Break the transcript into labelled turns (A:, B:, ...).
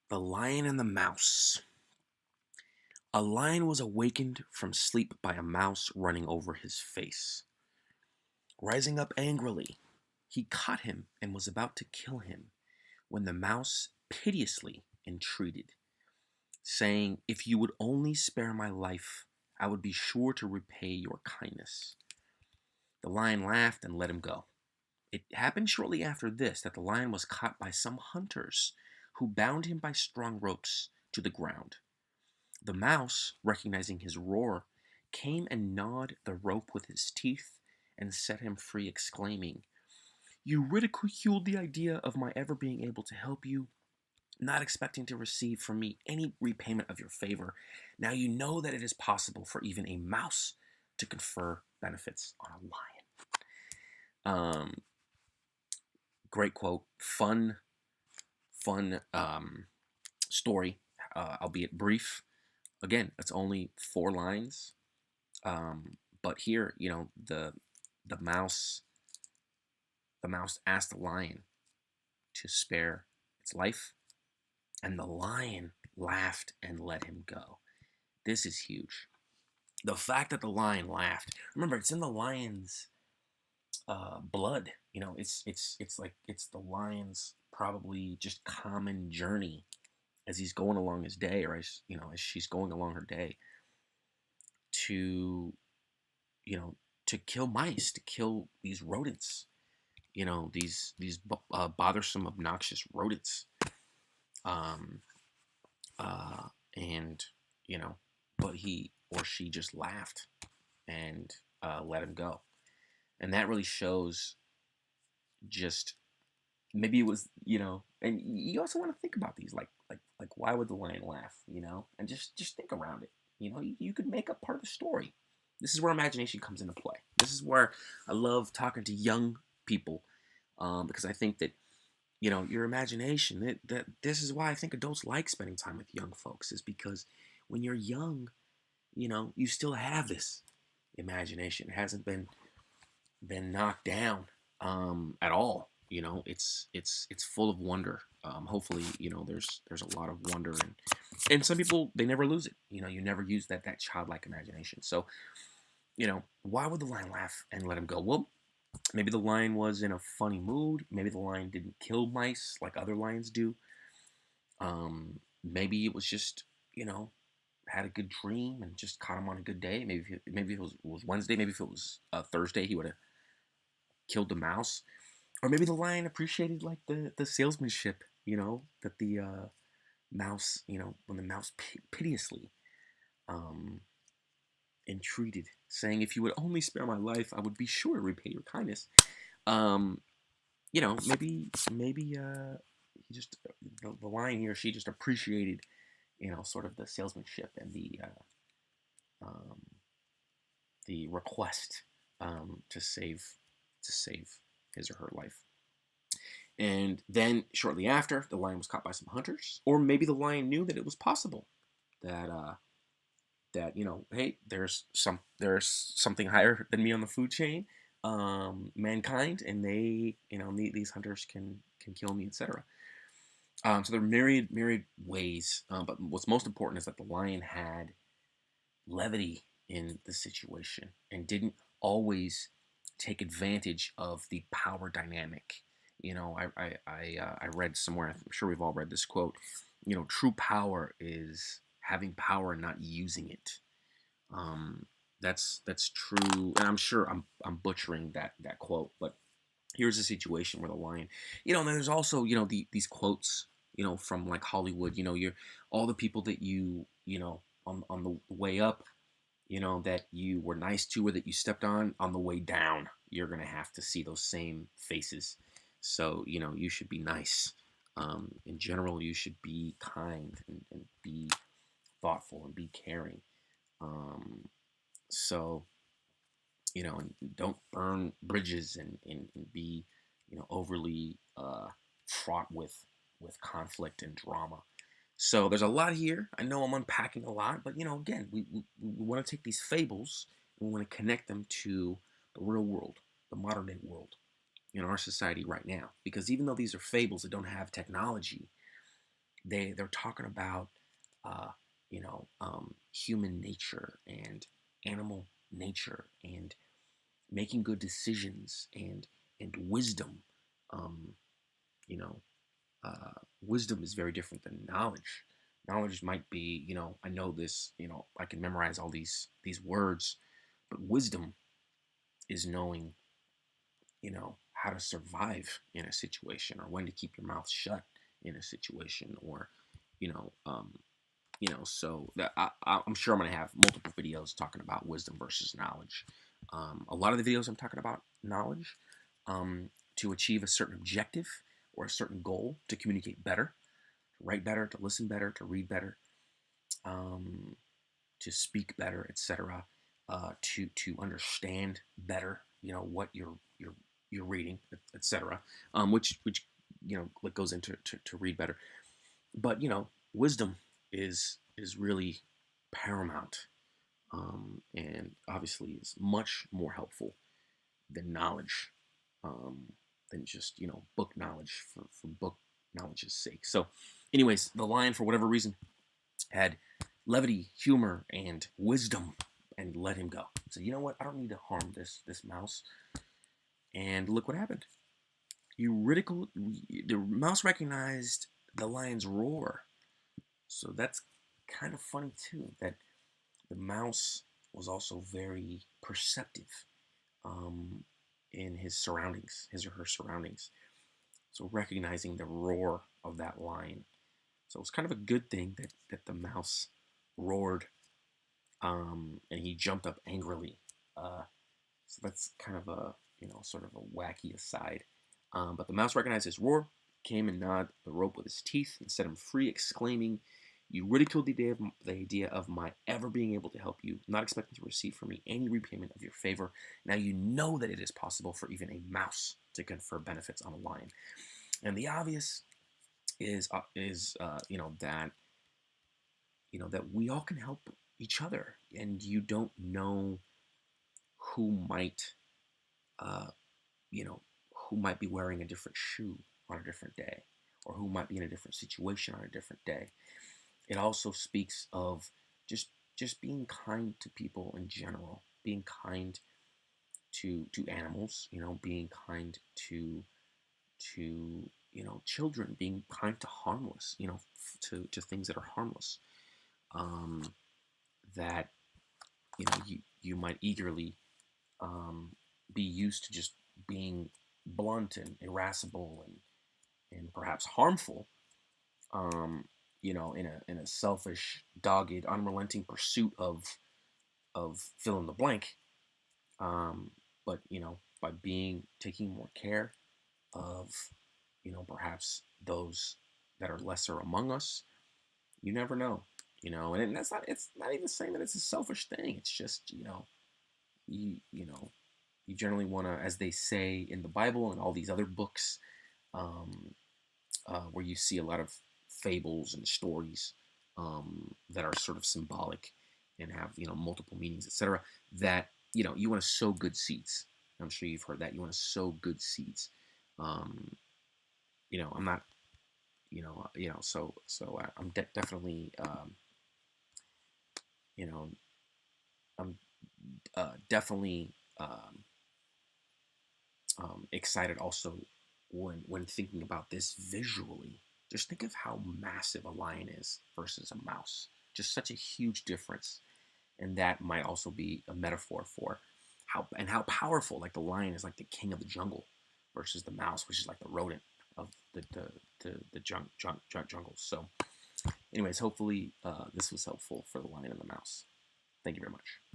A: The Lion and the Mouse. A lion was awakened from sleep by a mouse running over his face. Rising up angrily, he caught him and was about to kill him when the mouse piteously entreated, saying, "If you would only spare my life, I would be sure to repay your kindness." The lion laughed and let him go. It happened shortly after this that the lion was caught by some hunters who bound him by strong ropes to the ground. The mouse, recognizing his roar, came and gnawed the rope with his teeth and set him free, exclaiming, "You ridiculed the idea of my ever being able to help you, not expecting to receive from me any repayment of your favor. Now you know that it is possible for even a mouse to confer benefits on a lion." Great quote. Fun story, albeit brief. Again, it's only 4 lines. But here, the mouse the mouse asked the lion to spare its life, and the lion laughed and let him go. This is huge. The fact that the lion laughed. Remember, it's in the lion's blood. It's the lion's probably just common journey as he's going along his day, or as she's going along her day, to to kill mice, to kill these rodents, bothersome, obnoxious rodents. Um, and but he or she just laughed and let him go, and that really shows just maybe it was and you also want to think about these like why would the lion laugh, and just think around it. You could make up part of the story. This is where imagination comes into play. This is where I love talking to young people, because I think that your imagination, that this is why I think adults like spending time with young folks, is because when you're young, you still have this imagination. It hasn't been knocked down at all. It's full of wonder. Hopefully, there's a lot of wonder, and some people, they never lose it. You never use that childlike imagination. So why would the lion laugh and let him go? Well, maybe the lion was in a funny mood. Maybe the lion didn't kill mice like other lions do. Maybe it was just had a good dream and just caught him on a good day. Maybe if it was Wednesday. Maybe if it was Thursday, he would have killed the mouse. Or maybe the lion appreciated like the salesmanship, that the mouse, when the mouse piteously um, entreated, saying, "If you would only spare my life, I would be sure to repay your kindness." Um, maybe he just the lion, he or she just appreciated, sort of the salesmanship and um, the request to save his or her life. And then shortly after, the lion was caught by some hunters, or maybe the lion knew that it was possible that hey, there's something higher than me on the food chain, mankind, and these hunters can kill me, etc. So there are myriad ways, but what's most important is that the lion had levity in the situation and didn't always take advantage of the power dynamic. I read somewhere, I'm sure we've all read this quote, true power is having power and not using it. That's true, and I'm sure I'm butchering that quote, but here's a situation where the lion, and there's also these quotes, from like Hollywood, you're all the people that on the way up, that you were nice to or that you stepped on the way down, you're gonna have to see those same faces. So you should be nice. In general, you should be kind and be thoughtful and be caring. Um, so and don't burn bridges and be overly fraught with conflict and drama. So there's a lot here. I know I'm unpacking a lot, but again, we want to take these fables and we want to connect them to the real world, the modern day world, in our society right now. Because even though these are fables that don't have technology, they're talking about uh, human nature and animal nature and making good decisions and wisdom. Um, you know, wisdom is very different than knowledge. Knowledge might be, I know this, I can memorize all these words, but wisdom is knowing, how to survive in a situation, or when to keep your mouth shut in a situation, or, you know, um, so that I'm sure I'm going to have multiple videos talking about wisdom versus knowledge. A lot of the videos I'm talking about knowledge, to achieve a certain objective or a certain goal, to communicate better, to write better, to listen better, to read better, um, to speak better, etc. To understand better, what you're reading, etc. Which like goes into to read better. But wisdom is really paramount, and obviously is much more helpful than knowledge, um, than just book knowledge for book knowledge's sake. So, anyways, the lion, for whatever reason, had levity, humor, and wisdom, and let him go. So you know what? I don't need to harm this mouse. And look what happened. The mouse recognized the lion's roar. So that's kind of funny too. That the mouse was also very perceptive, um, in his or her surroundings. So recognizing the roar of that lion. So it's kind of a good thing that the mouse roared, and he jumped up angrily. So that's kind of a sort of a wacky aside. But the mouse recognized his roar, came and gnawed the rope with his teeth and set him free, exclaiming, "You ridiculed the idea of my ever being able to help you, not expecting to receive from me any repayment of your favor. Now you know that it is possible for even a mouse to confer benefits on a lion." And the obvious is that we all can help each other, and you don't know who might uh, you know, who might be wearing a different shoe on a different day, or who might be in a different situation on a different day. It also speaks of just just being kind to people in general, being kind to animals, being kind to children, being kind to harmless, to things that are harmless. Um, that you might eagerly be used to just being blunt and irascible and perhaps harmful, um, in a selfish, dogged, unrelenting pursuit of fill in the blank. Um, but by taking more care of perhaps those that are lesser among us, you never know. And that's not it's not even saying that it's a selfish thing. It's just you know you generally want to, as they say in the Bible and all these other books, um, where you see a lot of fables and stories, that are sort of symbolic and have multiple meanings, etc. That you want to sow good seeds. I'm sure you've heard that you want to sow good seeds. Um, I'm not, I'm definitely, you know, I'm definitely, excited also when thinking about this visually. Just think of how massive a lion is versus a mouse. Just such a huge difference, and that might also be a metaphor for how powerful. Like the lion is like the king of the jungle, versus the mouse, which is like the rodent of the jungle. So, anyways, hopefully this was helpful for the lion and the mouse. Thank you very much.